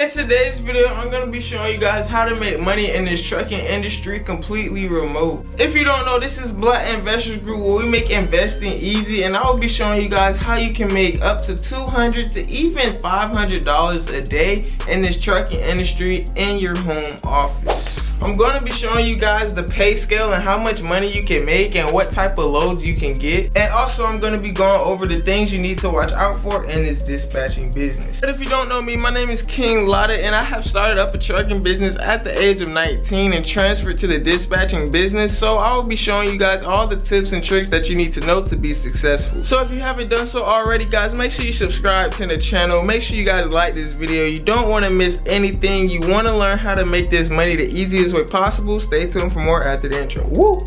In today's video, I'm going to be showing you guys how to make money in this trucking industry completely remote. If you don't know, this is Black Investors Group, where we make investing easy, and I will be showing you guys how you can make up to $200 to even $500 a day in this trucking industry in your home office. I'm going to be showing you guys the pay scale and how much money you can make and what type of loads you can get. And also I'm going to be going over the things you need to watch out for in this dispatching business. But if you don't know me, my name is KINGLATTA, and I have started up a trucking business at the age of 19 and transferred to the dispatching business. So I will be showing you guys all the tips and tricks that you need to know to be successful. So if you haven't done so already, guys, make sure you subscribe to the channel. Make sure you guys like this video. You don't want to miss anything. You want to learn how to make this money the easiest way possible. Stay tuned for more after the intro. Woo!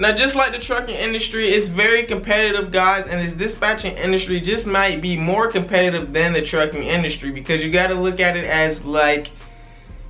Now, just like the trucking industry, it's very competitive, guys, and this dispatching industry just might be more competitive than the trucking industry, because you got to look at it as like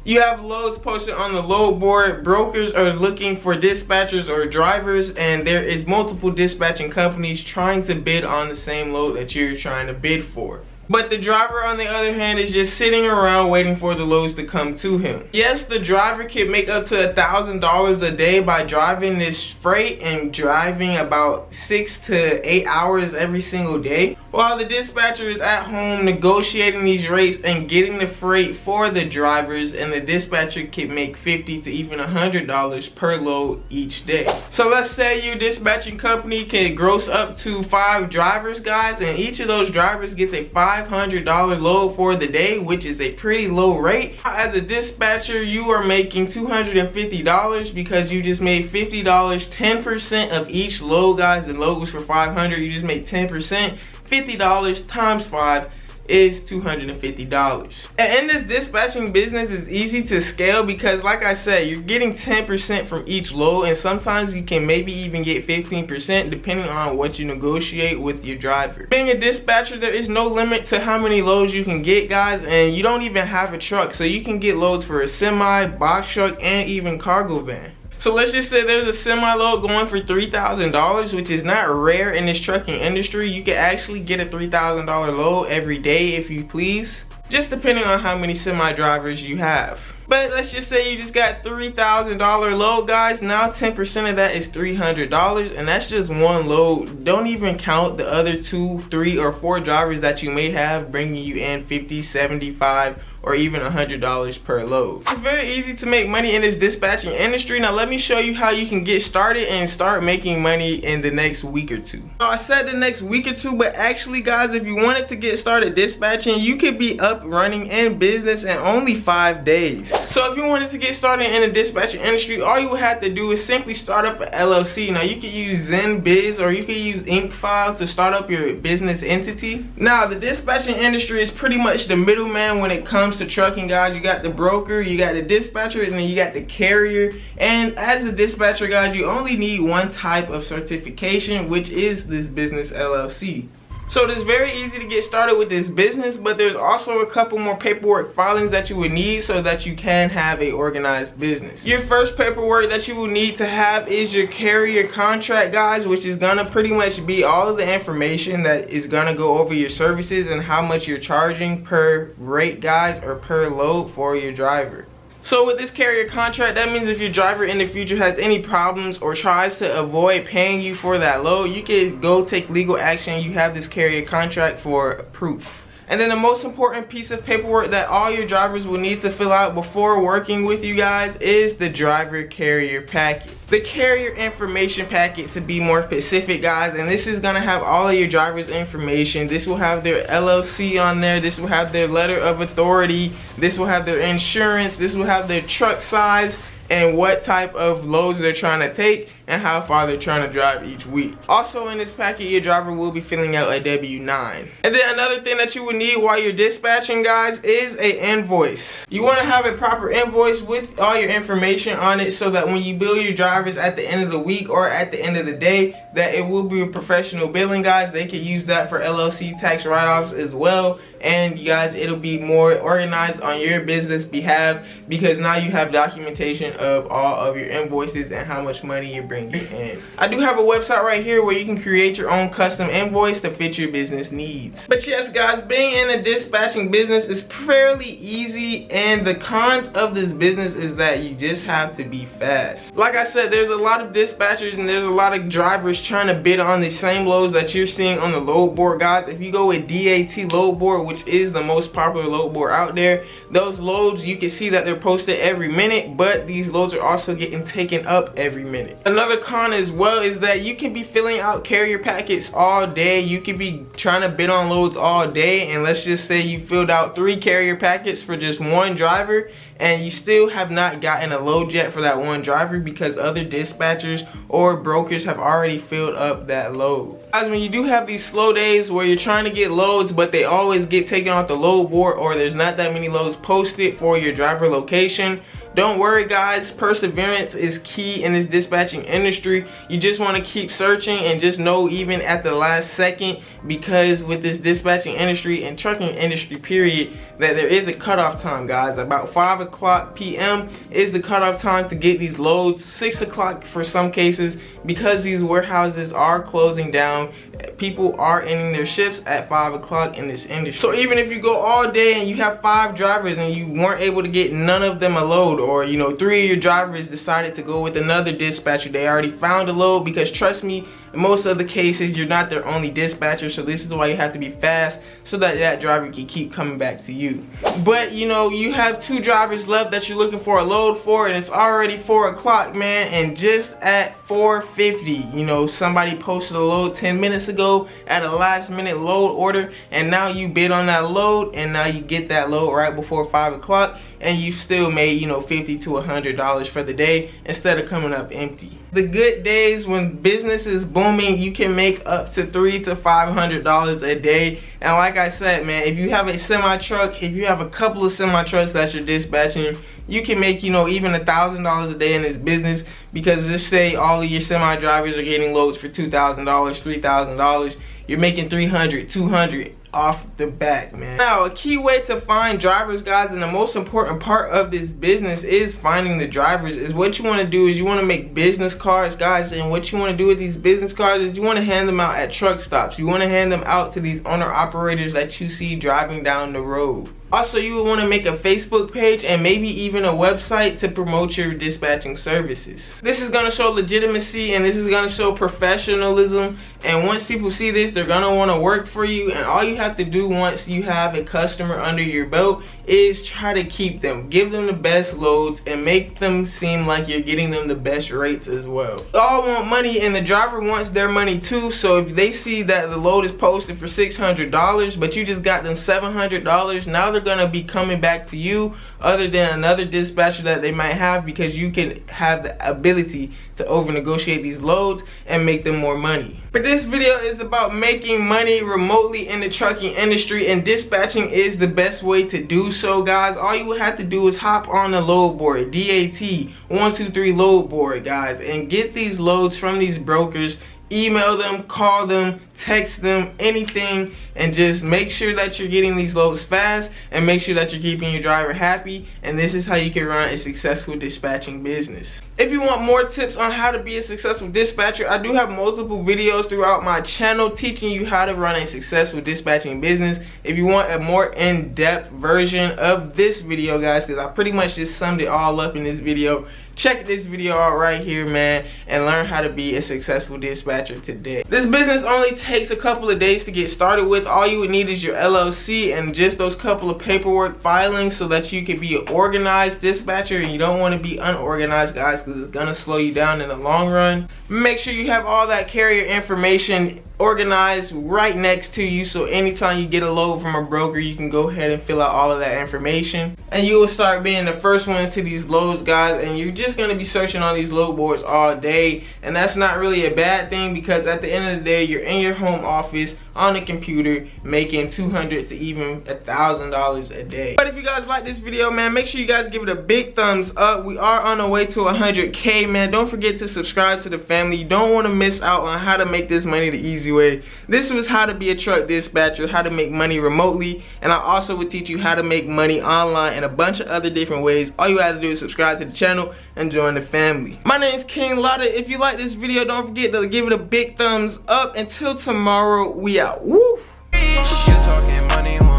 you have loads posted on the load board. Brokers are looking for dispatchers or drivers, and there is multiple dispatching companies trying to bid on the same load that you're trying to bid for. But the driver, on the other hand, is just sitting around waiting for the loads to come to him. Yes, the driver can make up to $1,000 a day by driving this freight and driving about 6 to 8 hours every single day, while the dispatcher is at home negotiating these rates and getting the freight for the drivers, and the dispatcher can make $50 to even $100 per load each day. So let's say your dispatching company can gross up to 5 drivers, guys, and each of those drivers gets a $500 load for the day, which is a pretty low rate. As a dispatcher, you are making $250 because you just made $50, 10% of each load, guys. The load was for $500, you just made 10%. $50 times 5 is $250. And in this dispatching business, it's easy to scale because, like I said, you're getting 10% from each load, and sometimes you can maybe even get 15% depending on what you negotiate with your driver. Being a dispatcher, there is no limit to how many loads you can get, guys, and you don't even have a truck, so you can get loads for a semi, box truck, and even cargo van. So let's just say there's a semi-load going for $3,000, which is not rare in this trucking industry. You can actually get a $3,000 load every day if you please, just depending on how many semi-drivers you have. But let's just say you just got $3,000 load, guys. Now 10% of that is $300, and that's just one load. Don't even count the other 2, 3, or 4 drivers that you may have bringing you in $50, $75, or even $100 per load. It's very easy to make money in this dispatching industry. Now let me show you how you can get started and start making money in the next week or two. So I said the next week or two, but actually, guys, if you wanted to get started dispatching, you could be up running in business in only 5 days. So if you wanted to get started in the dispatching industry, all you would have to do is simply start up an LLC. Now you could use ZenBiz or you could use InkFile to start up your business entity. Now the dispatching industry is pretty much the middleman when it comes to trucking, guys. You got the broker, you got the dispatcher, and then you got the carrier. And as the dispatcher, guys, you only need one type of certification, which is this business LLC. So it is very easy to get started with this business, but there's also a couple more paperwork filings that you would need so that you can have a organized business. Your first paperwork that you will need to have is your carrier contract, guys, which is gonna pretty much be all of the information that is gonna go over your services and how much you're charging per rate, guys, or per load for your driver. So with this carrier contract, that means if your driver in the future has any problems or tries to avoid paying you for that load, you can go take legal action. You have this carrier contract for proof. And then the most important piece of paperwork that all your drivers will need to fill out before working with you guys is the driver carrier packet. The carrier information packet, to be more specific, guys, and this is gonna have all of your drivers' information. This will have their LLC on there, this will have their letter of authority, this will have their insurance, this will have their truck size, and what type of loads they're trying to take, and how far they're trying to drive each week. Also in this packet, your driver will be filling out a W-9. And then another thing that you will need while you're dispatching, guys, is a invoice. You want to have a proper invoice with all your information on it so that when you bill your drivers at the end of the week or at the end of the day, that it will be a professional billing, guys. They can use that for LLC tax write-offs as well. And you guys, it'll be more organized on your business behalf because now you have documentation of all of your invoices and how much money you're bringing bring you in. I do have a website right here where you can create your own custom invoice to fit your business needs. But yes guys, being in a dispatching business is fairly easy, and the cons of this business is that you just have to be fast. Like I said, there's a lot of dispatchers and there's a lot of drivers trying to bid on the same loads that you're seeing on the load board, guys. If you go with DAT load board, which is the most popular load board out there, those loads, you can see that they're posted every minute, but these loads are also getting taken up every minute. Another con as well is that you can be filling out carrier packets all day. You can be trying to bid on loads all day, and let's just say you filled out 3 carrier packets for just one driver, and you still have not gotten a load yet for that one driver because other dispatchers or brokers have already filled up that load. Guys, when you do have these slow days where you're trying to get loads but they always get taken off the load board, or there's not that many loads posted for your driver location, don't worry guys, perseverance is key in this dispatching industry. You just want to keep searching and just know, even at the last second, because with this dispatching industry and trucking industry period, that there is a cutoff time, guys. About 5 p.m. is the cutoff time to get these loads, 6 o'clock for some cases, because these warehouses are closing down. People are ending their shifts at 5 o'clock in this industry. So even if you go all day and you have 5 drivers and you weren't able to get none of them a load, or 3 of your drivers decided to go with another dispatcher, they already found a load, because trust me, in most of the cases you're not their only dispatcher. So this is why you have to be fast, so that that driver can keep coming back to you. But you have 2 drivers left that you're looking for a load for, and it's already 4 o'clock, man, and just at 4:50 somebody posted a load 10 minutes ago at a last minute load order, and now you bid on that load, and now you get that load right before 5 o'clock, and you've still made $50 to $100 for the day instead of coming up empty. The good days when business is booming, you can make up to $300 to $500 a day. And like I said, man, if you have a semi truck, if you have a couple of semi trucks that you're dispatching, you can make even $1,000 a day in this business, because just say all of your semi drivers are getting loads for $2,000, $3,000, you're making $300, $200 off the bat, man. Now, a key way to find drivers, guys, and the most important part of this business is finding the drivers, is what you want to do is you want to make business cards, guys. And what you want to do with these business cards is you want to hand them out at truck stops. You want to hand them out to these owner operators that you see driving down the road. Also, you would want to make a Facebook page and maybe even a website to promote your dispatching services. This is going to show legitimacy, and this is going to show professionalism, and once people see this, they're going to want to work for you. And all you have to do once you have a customer under your belt is try to keep them, give them the best loads, and make them seem like you're getting them the best rates as well. They all want money, and the driver wants their money too. So if they see that the load is posted for $600 but you just got them $700, now they're gonna be coming back to you other than another dispatcher that they might have, because you can have the ability to over negotiate these loads and make them more money. But this video is about making money remotely in the trucking industry, and dispatching is the best way to do so, guys. All you would have to do is hop on the load board, DAT 123 load board, guys, and get these loads from these brokers. Email them, call them, text them, anything, and just make sure that you're getting these loads fast, and make sure that you're keeping your driver happy. And this is how you can run a successful dispatching business. If you want more tips on how to be a successful dispatcher, I do have multiple videos throughout my channel teaching you how to run a successful dispatching business. If you want a more in-depth version of this video, guys, because I pretty much just summed it all up in this video, check this video out right here, man, and learn how to be a successful dispatcher today. This business only takes a couple of days to get started with. All you would need is your LLC and just those couple of paperwork filings so that you can be an organized dispatcher, and you don't want to be unorganized, guys, because it's gonna slow you down in the long run. Make sure you have all that carrier information organized right next to you, so anytime you get a load from a broker, you can go ahead and fill out all of that information, and you will start being the first ones to these loads, guys. And you're just going to be searching on these load boards all day, and that's not really a bad thing, because at the end of the day, you're in your home office on the computer making $200 to even $1,000 a day. But if you guys like this video, man, make sure you guys give it a big thumbs up. We are on our way to 100K, man. Don't forget to subscribe to the family. You don't want to miss out on how to make this money the easy easy way. This was how to be a truck dispatcher, how to make money remotely, and I also would teach you how to make money online and a bunch of other different ways. All you have to do is subscribe to the channel and join the family. My name is KINGLATTA. If you like this video, don't forget to give it a big thumbs up. Until tomorrow, we out. Woo! You talking money.